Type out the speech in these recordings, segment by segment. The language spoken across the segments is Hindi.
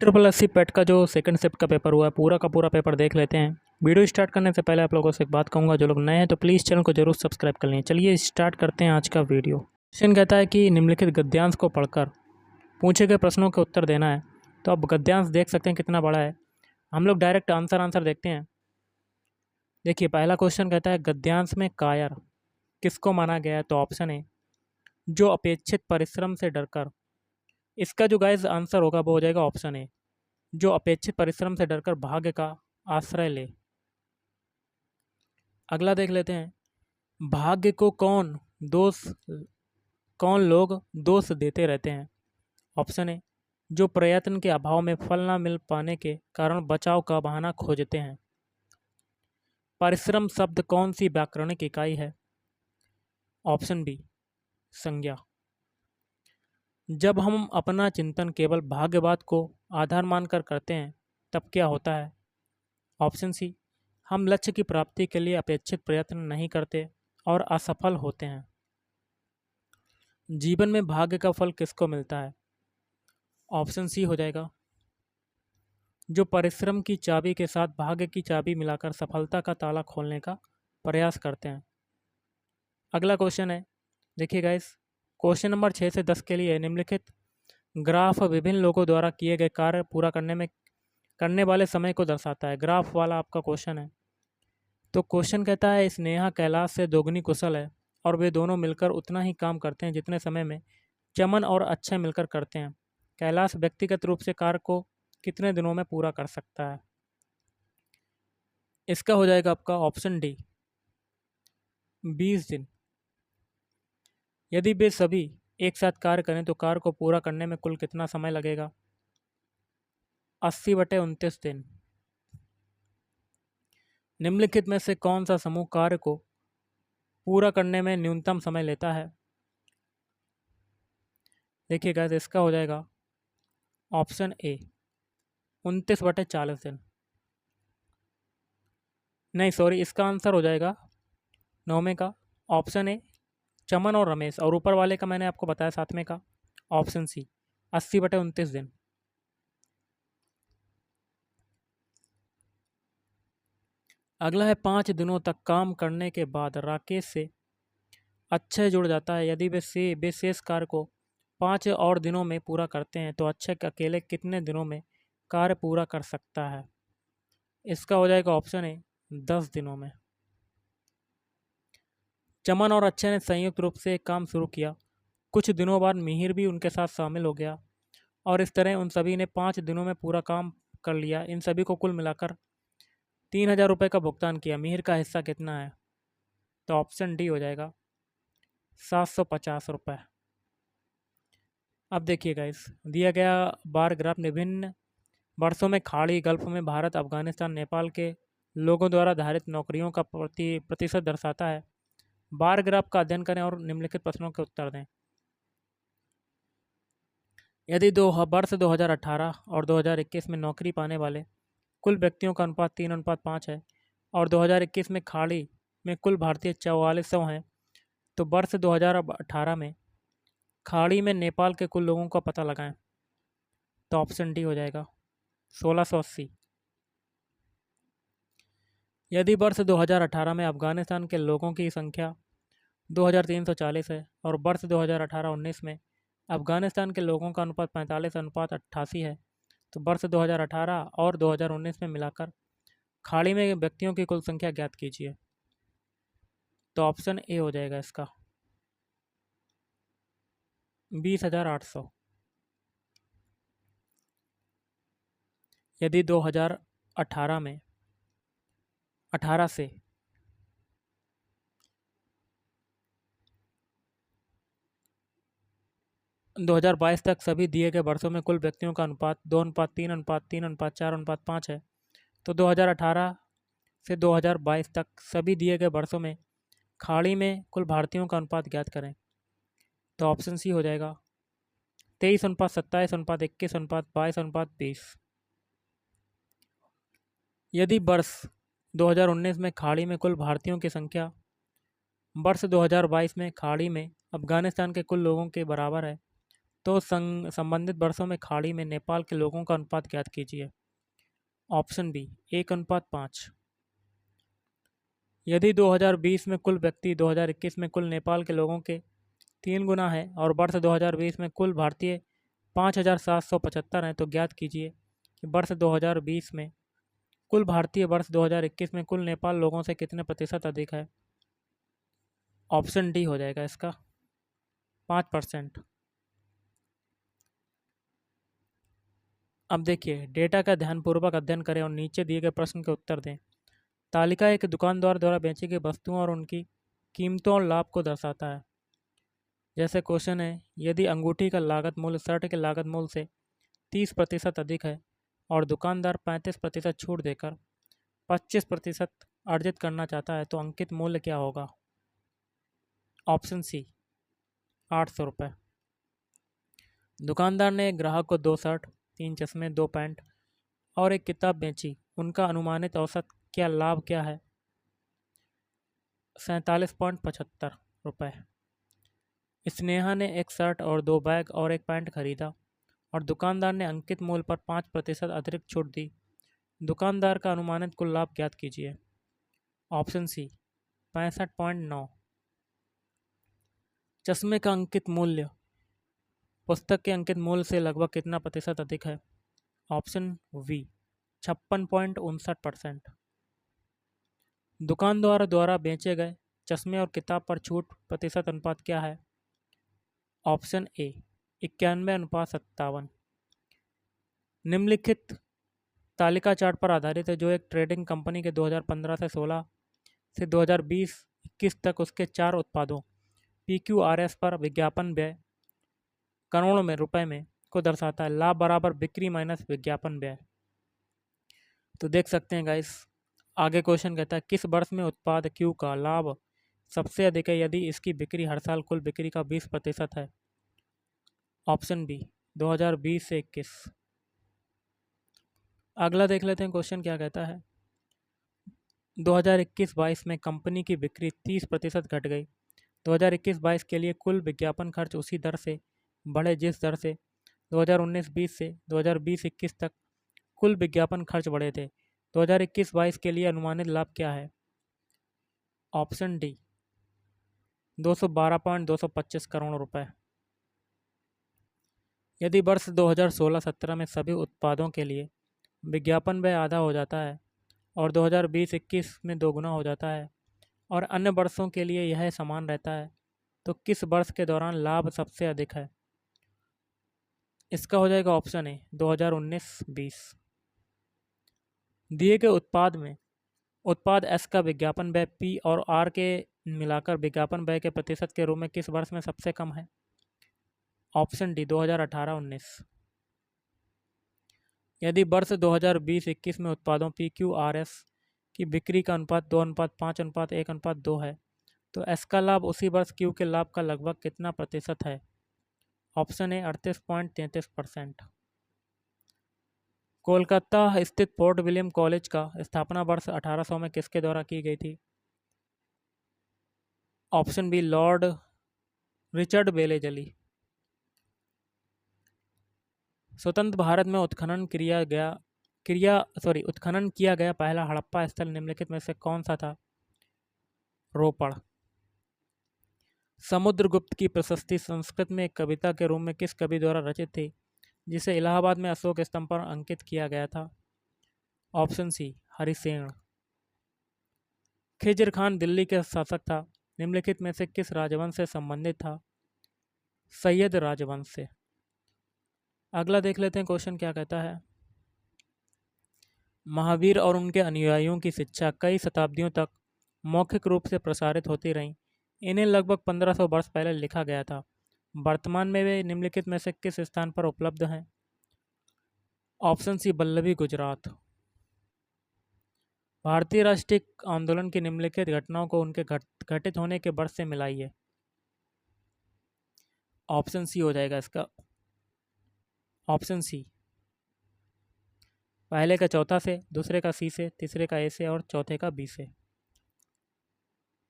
ट्रिपल एस सी पेट का जो सेकंड शिफ्ट का पेपर हुआ है पूरा का पूरा पेपर देख लेते हैं। वीडियो स्टार्ट करने से पहले आप लोगों से एक बात कहूँगा, जो लोग नए हैं तो प्लीज़ चैनल को जरूर सब्सक्राइब कर लें। चलिए स्टार्ट करते हैं आज का वीडियो। क्वेश्चन कहता है कि निम्नलिखित गद्यांश को पढ़कर पूछे गए प्रश्नों के उत्तर देना है। तो अब गद्यांश देख सकते हैं कितना बड़ा है। हम लोग डायरेक्ट आंसर देखते हैं। देखिए पहला क्वेश्चन कहता है गद्यांश में कायर किसको माना गया है। तो ऑप्शन ए, जो अपेक्षित परिश्रम से डरकर। इसका जो गाइस आंसर होगा वो हो जाएगा ऑप्शन ए, जो अपेक्षित परिश्रम से डरकर भाग्य का आश्रय ले। अगला देख लेते हैं, भाग्य को कौन लोग दोष देते रहते हैं। ऑप्शन ए, जो प्रयत्न के अभाव में फल न मिल पाने के कारण बचाव का बहाना खोजते हैं। परिश्रम शब्द कौन सी व्याकरणिक इकाई है। ऑप्शन बी, संज्ञा। जब हम अपना चिंतन केवल भाग्यवाद को आधार मानकर करते हैं तब क्या होता है। ऑप्शन सी, हम लक्ष्य की प्राप्ति के लिए अपेक्षित प्रयत्न नहीं करते और असफल होते हैं। जीवन में भाग्य का फल किसको मिलता है। ऑप्शन सी हो जाएगा, जो परिश्रम की चाबी के साथ भाग्य की चाबी मिलाकर सफलता का ताला खोलने का प्रयास करते हैं। अगला क्वेश्चन है, देखिए गाइस, क्वेश्चन नंबर 6 से 10 के लिए निम्नलिखित ग्राफ विभिन्न लोगों द्वारा किए गए कार्य पूरा करने वाले समय को दर्शाता है। ग्राफ वाला आपका क्वेश्चन है। तो क्वेश्चन कहता है, स्नेहा कैलाश से दोगुनी कुशल है और वे दोनों मिलकर उतना ही काम करते हैं जितने समय में चमन और अक्षय मिलकर करते हैं। कैलाश व्यक्तिगत रूप से कार्य को कितने दिनों में पूरा कर सकता है। इसका हो जाएगा आपका ऑप्शन डी, 20 दिन। यदि वे सभी एक साथ कार्य करें तो कार्य को पूरा करने में कुल कितना समय लगेगा। 80/29 दिन। निम्नलिखित में से कौन सा समूह कार्य को पूरा करने में न्यूनतम समय लेता है। देखिए गाइस, इसका हो जाएगा ऑप्शन ए, 29/40 दिन। नहीं सॉरी, इसका आंसर हो जाएगा 9वें का ऑप्शन ए, चमन और रमेश। और ऊपर वाले का मैंने आपको बताया 7वें का ऑप्शन सी, 80/29 दिन। अगला है, 5 दिनों तक काम करने के बाद राकेश से अक्षय जुड़ जाता है। यदि वे शेष कार्य को 5 और दिनों में पूरा करते हैं तो अक्षय अकेले कितने दिनों में कार्य पूरा कर सकता है। इसका हो जाएगा ऑप्शन ए, 10 दिनों में। चमन और अक्षय ने संयुक्त रूप से एक काम शुरू किया। कुछ दिनों बाद मिहिर भी उनके साथ शामिल हो गया और इस तरह उन सभी ने 5 दिनों में पूरा काम कर लिया। इन सभी को कुल मिलाकर 3000 रुपये का भुगतान किया। मिहिर का हिस्सा कितना है। तो ऑप्शन डी हो जाएगा 750 रुपये। अब देखिए गाइस, दिया गया बार ग्राफ विभिन्न वर्षों में खाड़ी गल्फ में भारत, अफगानिस्तान, नेपाल के लोगों द्वारा धारित नौकरियों का प्रतिशत दर्शाता है। बार ग्राफ का अध्ययन करें और निम्नलिखित प्रश्नों के उत्तर दें। यदि वर्ष 2018 और 2021 में नौकरी पाने वाले कुल व्यक्तियों का अनुपात 3:5 है और 2021 में खाड़ी में कुल भारतीय 4400 हैं, तो वर्ष 2018 में खाड़ी में नेपाल के कुल लोगों का पता लगाएं। तो ऑप्शन डी हो जाएगा 1680। यदि वर्ष 2018 में अफगानिस्तान के लोगों की संख्या 2340 है और वर्ष 2018-19 में अफगानिस्तान के लोगों का अनुपात 45:88 है, तो वर्ष 2018 और 2019 में मिलाकर खाड़ी में व्यक्तियों की कुल संख्या ज्ञात कीजिए। तो ऑप्शन ए हो जाएगा इसका 20,800। यदि 2018 में 18 से 2022 तक सभी दिए गए वर्षों में कुल व्यक्तियों का अनुपात 2:3:3:4:5 है, तो 2018 से 2022 तक सभी दिए गए वर्षों में खाड़ी में कुल भारतीयों का अनुपात ज्ञात करें। तो ऑप्शन सी हो जाएगा 23:27:21:22:20। यदि वर्ष 2019 में खाड़ी में कुल भारतीयों की संख्या वर्ष 2022 में खाड़ी में अफगानिस्तान के कुल लोगों के बराबर है, तो संबंधित वर्षों में खाड़ी में नेपाल के लोगों का अनुपात ज्ञात कीजिए। Option B 1:5। यदि 2020 में कुल व्यक्ति 2021 में कुल नेपाल के लोगों के 3 गुना है और वर्ष 2020 में कुल भारतीय 5,775 हैं, तो ज्ञात कीजिए कि वर्ष 2020 में कुल भारतीय वर्ष 2021 में कुल नेपाल लोगों से कितने प्रतिशत अधिक है। ऑप्शन डी हो जाएगा इसका 5%। अब देखिए, डेटा का ध्यानपूर्वक अध्ययन करें और नीचे दिए गए प्रश्न के उत्तर दें। तालिका एक दुकानदार द्वारा बेची गई वस्तुओं और उनकी कीमतों और लाभ को दर्शाता है। जैसे क्वेश्चन है, यदि अंगूठी का लागत मूल्य शर्ट के लागत मूल्य से 30% अधिक है और दुकानदार 35% छूट देकर 25% अर्जित करना चाहता है, तो अंकित मूल्य क्या होगा। ऑप्शन सी 800 रुपये। दुकानदार ने एक ग्राहक को 2 शर्ट, 3 चश्मे, 2 पैंट और एक किताब बेची। उनका अनुमानित औसत क्या लाभ क्या है। 47.75 रुपये। स्नेहा ने एक शर्ट और 2 बैग और एक पैंट खरीदा और दुकानदार ने अंकित मूल्य पर 5% अतिरिक्त छूट दी। दुकानदार का अनुमानित कुल लाभ ज्ञात कीजिए। Option C 65.9। चश्मे का अंकित मूल्य पुस्तक के अंकित मूल्य से लगभग कितना प्रतिशत अधिक है। Option B 56.59%। दुकानदार द्वारा बेचे गए चश्मे और किताब पर छूट प्रतिशत अनुपात क्या है। Option A 91:57। निम्नलिखित तालिका चार्ट पर आधारित है, जो एक ट्रेडिंग कंपनी के 2015 से 16 से 2020-21 तक उसके 4 उत्पादों PQRS पर विज्ञापन व्यय करोड़ों में रुपए में को दर्शाता है। लाभ बराबर बिक्री माइनस विज्ञापन व्यय। तो देख सकते हैं गाइस, आगे क्वेश्चन कहता है किस वर्ष में उत्पाद Q का लाभ सबसे अधिक है यदि इसकी बिक्री हर साल कुल बिक्री का 20% है। ऑप्शन बी 2020 से 21। अगला देख लेते हैं क्वेश्चन क्या कहता है। 2021-22 में कंपनी की बिक्री 30% घट गई। 2021-22 के लिए कुल विज्ञापन खर्च उसी दर से बढ़े जिस दर से 2019-20 से 2020-21 तक कुल विज्ञापन खर्च बढ़े थे। 2021-22 के लिए अनुमानित लाभ क्या है। ऑप्शन डी 212.225 करोड़ रुपए। यदि वर्ष 2016-17 में सभी उत्पादों के लिए विज्ञापन व्यय आधा हो जाता है और 2020-21 में दोगुना हो जाता है और अन्य वर्षों के लिए यह समान रहता है, तो किस वर्ष के दौरान लाभ सबसे अधिक है। इसका हो जाएगा ऑप्शन ए 2019-20। दिए गए उत्पाद में उत्पाद एस का विज्ञापन व्यय पी और आर के मिलाकर विज्ञापन व्यय के प्रतिशत के रूप में किस वर्ष में सबसे कम है। Option D 2018-19। यदि वर्ष 2020-21 में उत्पादों PQRS की बिक्री का अनुपात 2:5:1:2 है, तो एस का लाभ उसी वर्ष Q के लाभ का लगभग कितना प्रतिशत है। Option A 38.33%। कोलकाता स्थित फोर्ट विलियम कॉलेज का स्थापना वर्ष 1800 में किसके द्वारा की गई थी। ऑप्शन बी लॉर्ड रिचर्ड बेलेजली। स्वतंत्र भारत में उत्खनन किया गया पहला हड़प्पा स्थल निम्नलिखित में से कौन सा था। रोपड़। समुद्रगुप्त की प्रशस्ति संस्कृत में एक कविता के रूप में किस कवि द्वारा रचित थी, जिसे इलाहाबाद में अशोक स्तंभ पर अंकित किया गया था। Option C Harisen. खिज्र खान दिल्ली के शासक था, निम्नलिखित में से किस राजवंश से संबंधित था। सैयद राजवंश से। अगला देख लेते हैं क्वेश्चन क्या कहता है। महावीर और उनके अनुयायियों की शिक्षा कई शताब्दियों तक मौखिक रूप से प्रसारित होती रहीं। इन्हें लगभग 1500 वर्ष पहले लिखा गया था। वर्तमान में वे निम्नलिखित में से किस स्थान पर उपलब्ध हैं। Option C Vallabhi Gujarat. भारतीय राष्ट्रीय आंदोलन की निम्नलिखित घटनाओं को उनके घटित होने के वर्ष से मिलाइए। ऑप्शन सी हो जाएगा इसका ऑप्शन सी। पहले का चौथा से, दूसरे का सी से, तीसरे का ए से और चौथे का बी से।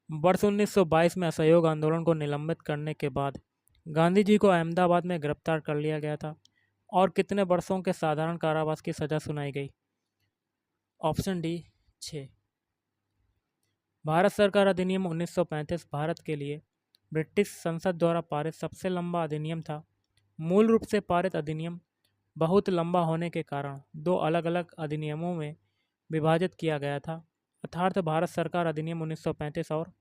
वर्ष 1922 में असहयोग आंदोलन को निलंबित करने के बाद गांधी जी को अहमदाबाद में गिरफ्तार कर लिया गया था और कितने वर्षों के साधारण कारावास की सज़ा सुनाई गई? Option D 6। भारत सरकार अधिनियम 1935 भारत के लिए ब्रिटिश संसद द्वारा पारित सबसे लंबा अधिनियम था। मूल रूप से पारित अधिनियम बहुत लंबा होने के कारण दो अलग अलग अधिनियमों में विभाजित किया गया था, अर्थात भारत सरकार अधिनियम 1935 और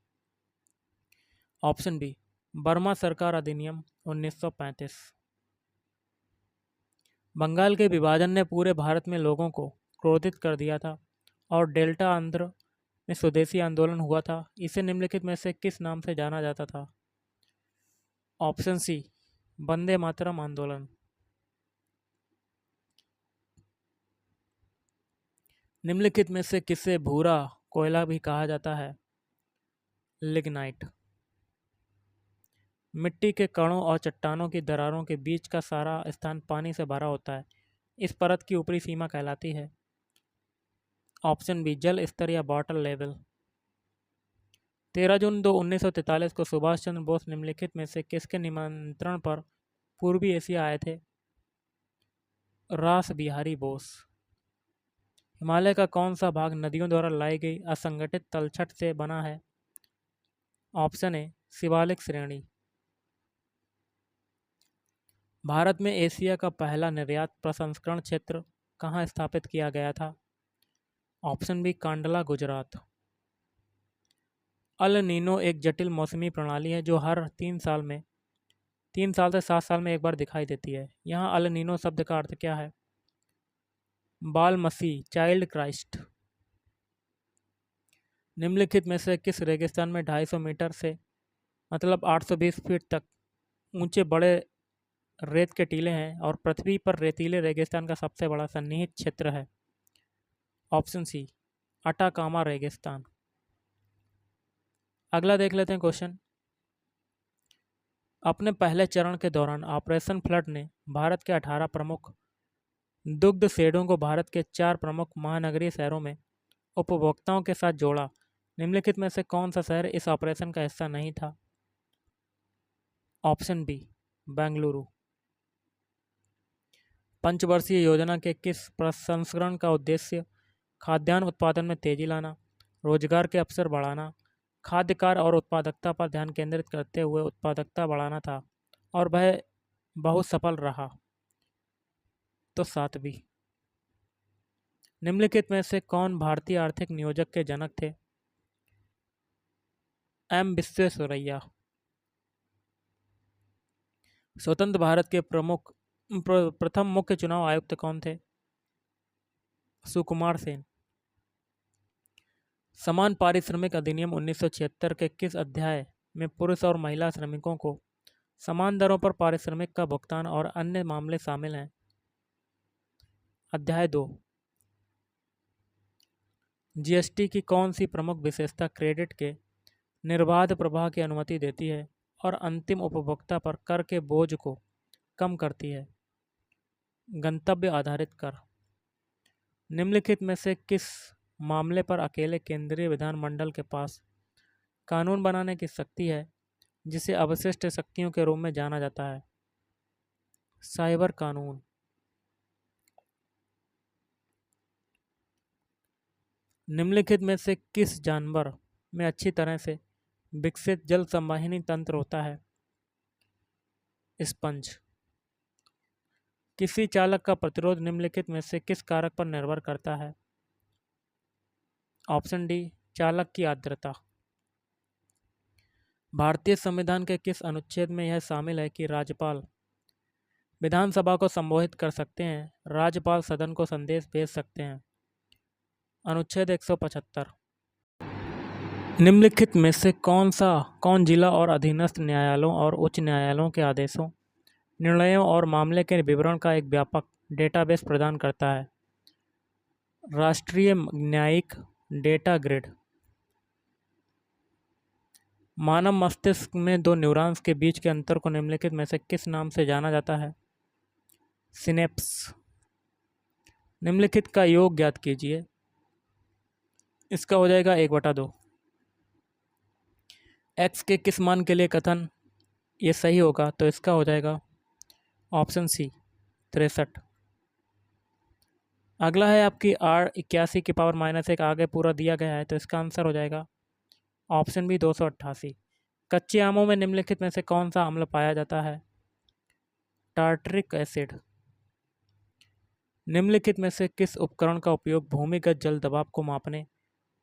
ऑप्शन बी बर्मा सरकार अधिनियम 1935। बंगाल के विभाजन ने पूरे भारत में लोगों को क्रोधित कर दिया था और डेल्टा आंध्र में स्वदेशी आंदोलन हुआ था। इसे निम्नलिखित में से किस नाम से जाना जाता था? ऑप्शन सी वंदे मातरम आंदोलन। निम्नलिखित में से किसे भूरा कोयला भी कहा जाता है? लिग्नाइट। मिट्टी के कणों और चट्टानों की दरारों के बीच का सारा स्थान पानी से भरा होता है। इस परत की ऊपरी सीमा कहलाती है? ऑप्शन बी जल स्तर या वाटर लेवल। 13 जून 1943 को सुभाष चंद्र बोस निम्नलिखित में से किसके निमंत्रण पर पूर्वी एशिया आए थे? रास बिहारी बोस। हिमालय का कौन सा भाग नदियों द्वारा लाई गई असंगठित तलछट से बना है? ऑप्शन ए शिवालिक श्रेणी। भारत में एशिया का पहला निर्यात प्रसंस्करण क्षेत्र कहाँ स्थापित किया गया था? Option B Kandla Gujarat. El Nino एक जटिल मौसमी प्रणाली है जो हर 3 साल से 7 साल में एक बार दिखाई देती है। यहाँ अल नीनो शब्द का अर्थ क्या है? बाल मसीह चाइल्ड क्राइस्ट। निम्नलिखित में से किस रेगिस्तान में 250 मीटर से मतलब 820 फीट तक ऊंचे बड़े रेत के टीले हैं और पृथ्वी पर रेतीले रेगिस्तान का सबसे बड़ा सन्निहित क्षेत्र है? ऑप्शन सी अटाकामा रेगिस्तान। अगला देख लेते हैं क्वेश्चन। अपने पहले चरण के दौरान ऑपरेशन फ्लड ने भारत के 18 प्रमुख दुग्ध शेडों को भारत के 4 प्रमुख महानगरीय शहरों में उपभोक्ताओं के साथ जोड़ा। निम्नलिखित में से कौन सा शहर इस ऑपरेशन का हिस्सा नहीं था? Option B Bengaluru. पंचवर्षीय योजना के किस प्रसंस्करण का उद्देश्य खाद्यान्न उत्पादन में तेजी लाना, रोजगार के अवसर बढ़ाना, खाद्य कार्य और उत्पादकता पर ध्यान केंद्रित करते हुए उत्पादकता बढ़ाना था और वह बहुत सफल रहा? तो 7वीं। निम्नलिखित में से कौन भारतीय आर्थिक नियोजक के जनक थे? एम विश्वेश्वरैया। स्वतंत्र भारत के प्रथम मुख्य चुनाव आयुक्त कौन थे? सुकुमार सेन। समान पारिश्रमिक अधिनियम 1976 के किस अध्याय में पुरुष और महिला श्रमिकों को समान दरों पर पारिश्रमिक का भुगतान और अन्य मामले शामिल हैं? अध्याय 2। जीएसटी की कौन सी प्रमुख विशेषता क्रेडिट के निर्बाध प्रवाह की अनुमति देती है और अंतिम उपभोक्ता पर कर के बोझ को कम करती है? गंतव्य आधारित कर। निम्नलिखित में से किस मामले पर अकेले केंद्रीय विधानमंडल के पास कानून बनाने की शक्ति है जिसे अवशिष्ट शक्तियों के रूप में जाना जाता है? साइबर कानून। निम्नलिखित में से किस जानवर में अच्छी तरह से विकसित जल संवाहिनी तंत्र होता है? स्पंज। किसी चालक का प्रतिरोध निम्नलिखित में से किस कारक पर निर्भर करता है? ऑप्शन डी चालक की आर्द्रता। भारतीय संविधान के किस अनुच्छेद में यह शामिल है कि राज्यपाल विधानसभा को संबोधित कर सकते हैं, राज्यपाल सदन को संदेश भेज सकते हैं? अनुच्छेद 175। निम्नलिखित में से कौन जिला और अधीनस्थ न्यायालयों और उच्च न्यायालयों के आदेशों, निर्णयों और मामले के विवरण का एक व्यापक डेटाबेस प्रदान करता है? राष्ट्रीय न्यायिक डेटा ग्रिड। मानव मस्तिष्क में दो न्यूरॉन्स के बीच के अंतर को निम्नलिखित में से किस नाम से जाना जाता है? सिनेप्स। निम्नलिखित का योग ज्ञात कीजिए। इसका हो जाएगा 1/2। एक्स के किस मान के लिए कथन ये सही होगा, तो इसका हो जाएगा ऑप्शन सी 63। अगला है आपकी R81 आगे पूरा दिया गया है, तो इसका आंसर हो जाएगा ऑप्शन बी 288। कच्चे आमों में निम्नलिखित में से कौन सा अम्ल पाया जाता है? Tartaric acid. निम्नलिखित में से किस उपकरण का उपयोग भूमिगत जल दबाव को मापने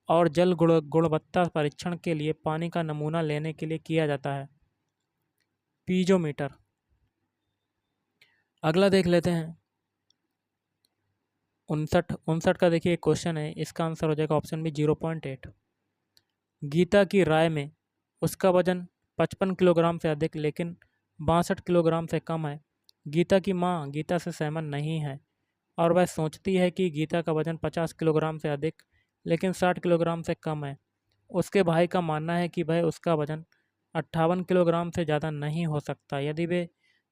और जल गुणवत्ता परीक्षण के लिए पानी का नमूना लेने के लिए किया जाता है? पीजोमीटर। अगला देख लेते हैं 59 का। देखिए क्वेश्चन है, इसका आंसर हो जाएगा ऑप्शन बी 0.8। गीता की राय में उसका वजन 55 किलोग्राम से अधिक लेकिन 62 किलोग्राम से कम है। गीता की माँ गीता से सहमत नहीं है और वह सोचती है कि गीता का वजन 50 किलोग्राम से अधिक लेकिन 60 किलोग्राम से कम है। उसके भाई का मानना है कि वह उसका वजन 58 किलोग्राम से ज़्यादा नहीं हो सकता। यदि वे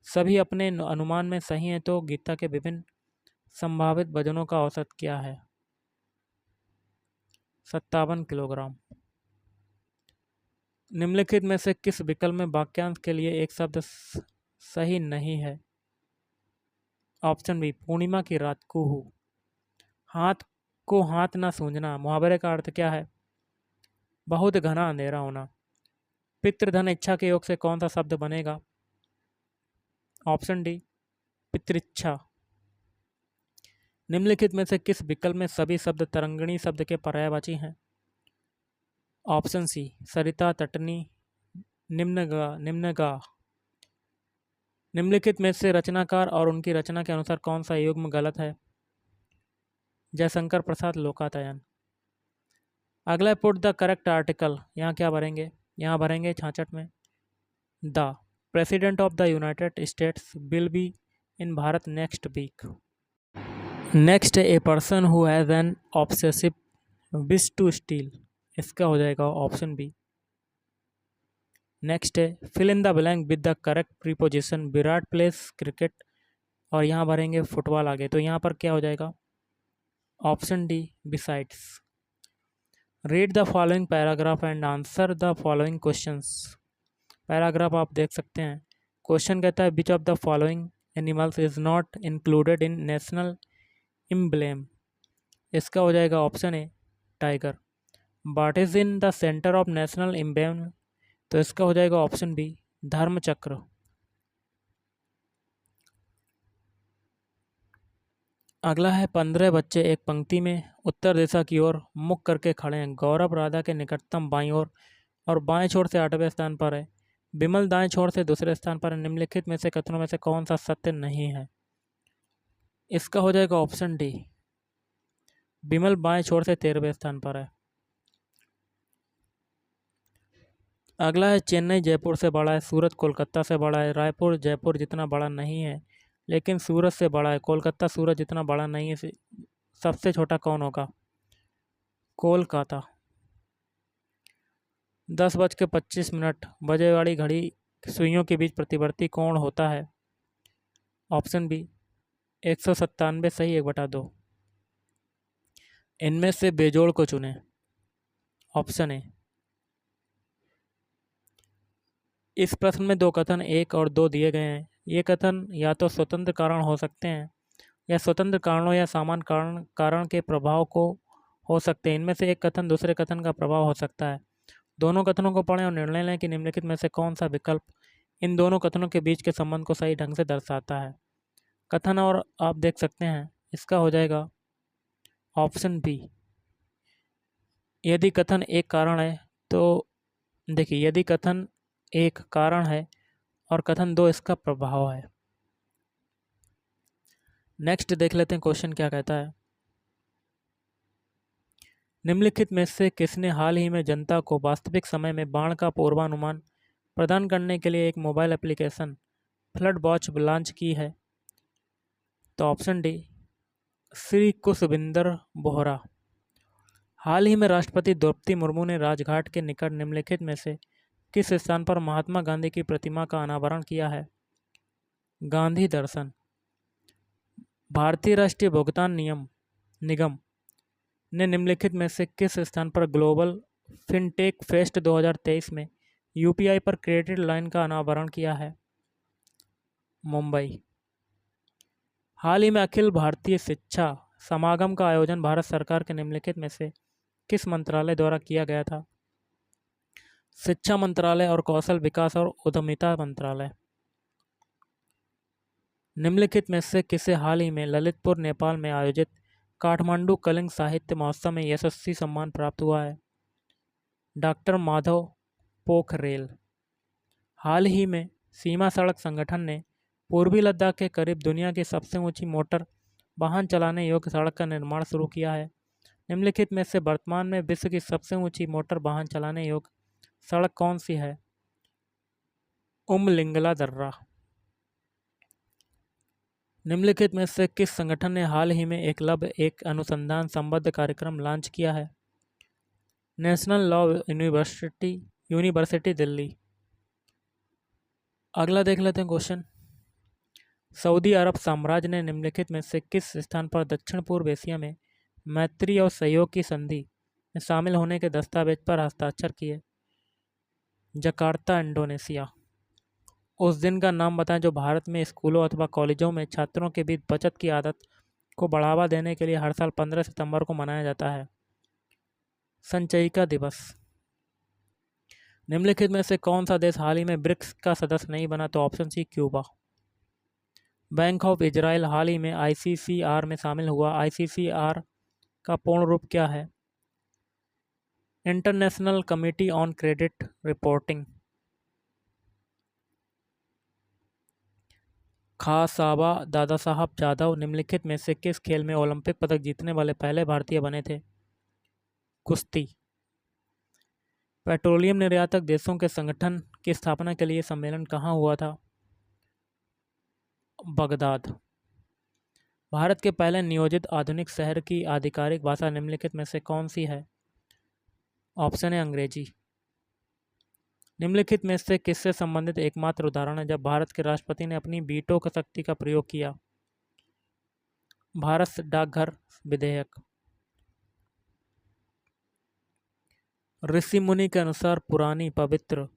सभी अपने अनुमान में सही हैं तो गीता के विभिन्न संभावित वजनों का औसत क्या है? 57 किलोग्राम। निम्नलिखित में से किस विकल्प में वाक्यांश के लिए एक शब्द सही नहीं है? ऑप्शन बी पूर्णिमा की रात कुहू। हाथ को हाथ ना सूंझना मुहावरे का अर्थ क्या है? बहुत घना अंधेरा होना। पितृधन इच्छा के योग से कौन सा शब्द बनेगा? ऑप्शन डी पितृच्छा। निम्नलिखित में से किस विकल्प में सभी शब्द तरंगिणी शब्द के पर्यायवाची हैं? ऑप्शन सी सरिता, तटनी, निम्नगा। निम्नलिखित में से रचनाकार और उनकी रचना के अनुसार कौन सा युग्म गलत है? जयशंकर प्रसाद, लोकायतन। अगला है पुट द करेक्ट आर्टिकल। यहाँ क्या भरेंगे? यहाँ भरेंगे 66 में the president of the United States will be in Bharat next week. Next a person who has an obsessive wish to steal. इसका हो जाएगा ऑप्शन बी। नेक्स्ट है fill in the blank with the correct preposition. Virat plays cricket और यहाँ भरेंगे फुटबॉल आगे, तो यहाँ पर क्या हो जाएगा? Option D besides. Read the following paragraph and answer the following questions. Paragraph आप देख सकते हैं। क्वेश्चन कहता है which of the following animals is not included in national emblem. इसका हो जाएगा option A tiger. What is in the centre of national emblem. तो इसका हो जाएगा ऑप्शन बी धर्मचक्र। अगला है 15 बच्चे एक पंक्ति में उत्तर दिशा की ओर मुख करके खड़े हैं। गौरव राधा के निकटतम बाईं ओर और बाएं छोर से 8वें स्थान पर है। विमल दाएं छोर से दूसरे स्थान पर है। निम्नलिखित में से कथनों में से कौन सा सत्य नहीं है? इसका हो जाएगा ऑप्शन डी विमल बाएं छोर से 13वें स्थान पर है। अगला है चेन्नई जयपुर से बड़ा है, सूरत कोलकाता से बड़ा है, रायपुर जयपुर जितना बड़ा नहीं है लेकिन सूरत से बड़ा है, कोलकाता सूरत जितना बड़ा नहीं है, सबसे छोटा कौन होगा? कोलकाता। 10:25 बजे वाली घड़ी सुइयों के बीच प्रतिवर्ती कोण होता है? ऑप्शन बी 197 सही 1/2। इनमें से बेजोड़ को चुनें। Option A. इस प्रश्न में दो कथन 1 और 2 दिए गए हैं। ये कथन या तो स्वतंत्र कारण हो सकते हैं या स्वतंत्र कारणों या समान कारण के प्रभाव को हो सकते हैं। इनमें से एक कथन दूसरे कथन का प्रभाव हो सकता है। दोनों कथनों को पढ़ें और निर्णय लें कि निम्नलिखित में से कौन सा विकल्प इन दोनों कथनों के बीच के संबंध को सही ढंग से दर्शाता है। कथन और आप देख सकते हैं, इसका हो जाएगा ऑप्शन बी। यदि कथन एक कारण है तो देखिए, यदि कथन एक कारण है और कथन 2 इसका प्रभाव है। नेक्स्ट देख लेते हैं क्वेश्चन क्या कहता है। निम्नलिखित में से किसने हाल ही में जनता को वास्तविक समय में बाढ़ का पूर्वानुमान प्रदान करने के लिए एक mobile application flood watch launch की है? तो ऑप्शन डी श्री कुशविंदर बोहरा। हाल ही में राष्ट्रपति द्रौपदी मुर्मू ने राजघाट के निकट निम्नलिखित में से किस स्थान पर महात्मा गांधी की प्रतिमा का अनावरण किया है? गांधी दर्शन। भारतीय राष्ट्रीय भुगतान निगम ने निम्नलिखित में से किस स्थान पर ग्लोबल फिनटेक फेस्ट 2023 में यूपीआई पर क्रेडिट लाइन का अनावरण किया है? मुंबई। हाल ही में अखिल भारतीय शिक्षा समागम का आयोजन भारत सरकार के निम्नलिखित में से किस मंत्रालय द्वारा किया गया था? शिक्षा मंत्रालय और कौशल विकास और उद्यमिता मंत्रालय। निम्नलिखित में से किसे हाल ही में ललितपुर नेपाल में आयोजित काठमांडू कलिंग साहित्य महोत्सव में यशस्वी सम्मान प्राप्त हुआ है? डॉक्टर माधव पोखरेल। हाल ही में सीमा सड़क संगठन ने पूर्वी लद्दाख के करीब दुनिया की सबसे ऊंची मोटर वाहन चलाने योग्य सड़क का निर्माण शुरू किया है। निम्नलिखित में से वर्तमान में विश्व की सबसे ऊंची मोटर वाहन चलाने योग्य सड़क कौन सी है? उमलिंगला दर्रा। निम्नलिखित में से किस संगठन ने हाल ही में एक अनुसंधान संबद्ध कार्यक्रम लॉन्च किया है? National law university Delhi. अगला देख लेते हैं क्वेश्चन। सऊदी अरब साम्राज्य ने निम्नलिखित में से किस स्थान पर दक्षिण पूर्व एशिया में मैत्री और सहयोग की संधि में शामिल होने के दस्तावेज पर हस्ताक्षर किए? Jakarta, Indonesia. उस दिन का नाम बताएं जो भारत में स्कूलों अथवा कॉलेजों में छात्रों के बीच बचत की आदत को बढ़ावा देने के लिए हर साल 15 सितंबर को मनाया जाता है? संचयिका दिवस। निम्नलिखित में से कौन सा देश हाल ही में ब्रिक्स का सदस्य नहीं बना? तो option C Cuba. Bank of Israel हाल ही में आईसीसीआर में शामिल हुआ। आईसीसीआर का पूर्ण रूप क्या है? International committee on credit reporting. Khashaba Dada Saheb Jadav निम्नलिखित में से किस खेल में ओलंपिक पदक जीतने वाले पहले भारतीय बने थे? कुश्ती। पेट्रोलियम निर्यातक देशों के संगठन की स्थापना के लिए सम्मेलन कहाँ हुआ था? बगदाद। भारत के पहले नियोजित आधुनिक शहर की आधिकारिक भाषा निम्नलिखित में से कौन सी है? ऑप्शन है अंग्रेजी। निम्नलिखित में से किससे संबंधित एकमात्र उदाहरण है जब भारत के राष्ट्रपति ने अपनी वीटो शक्ति का प्रयोग किया? भारत डाकघर विधेयक। ऋषि मुनि के अनुसार पुरानी पवित्र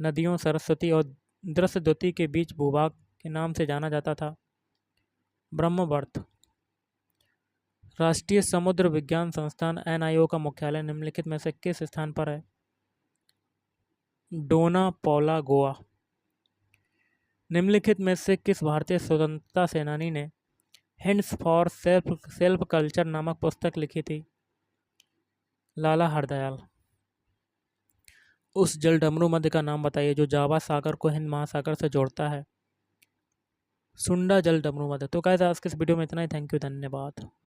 नदियों सरस्वती और दृश्यद्युति के बीच भूभाग के नाम से जाना जाता था? ब्रह्मवर्त। राष्ट्रीय समुद्र विज्ञान संस्थान एनआईओ का मुख्यालय निम्नलिखित में से किस स्थान पर है? डोना पौला, गोवा। निम्नलिखित में से किस भारतीय स्वतंत्रता सेनानी ने हिंट्स फॉर सेल्फ कल्चर नामक पुस्तक लिखी थी? लाला हरदयाल। उस जलडमरू मध्य का नाम बताइए जो जावा सागर को हिंद महासागर से जोड़ता है? सुंडा जलडमरू मध्य। तो गाइस आज के इस वीडियो में इतना ही। थैंक यू, धन्यवाद।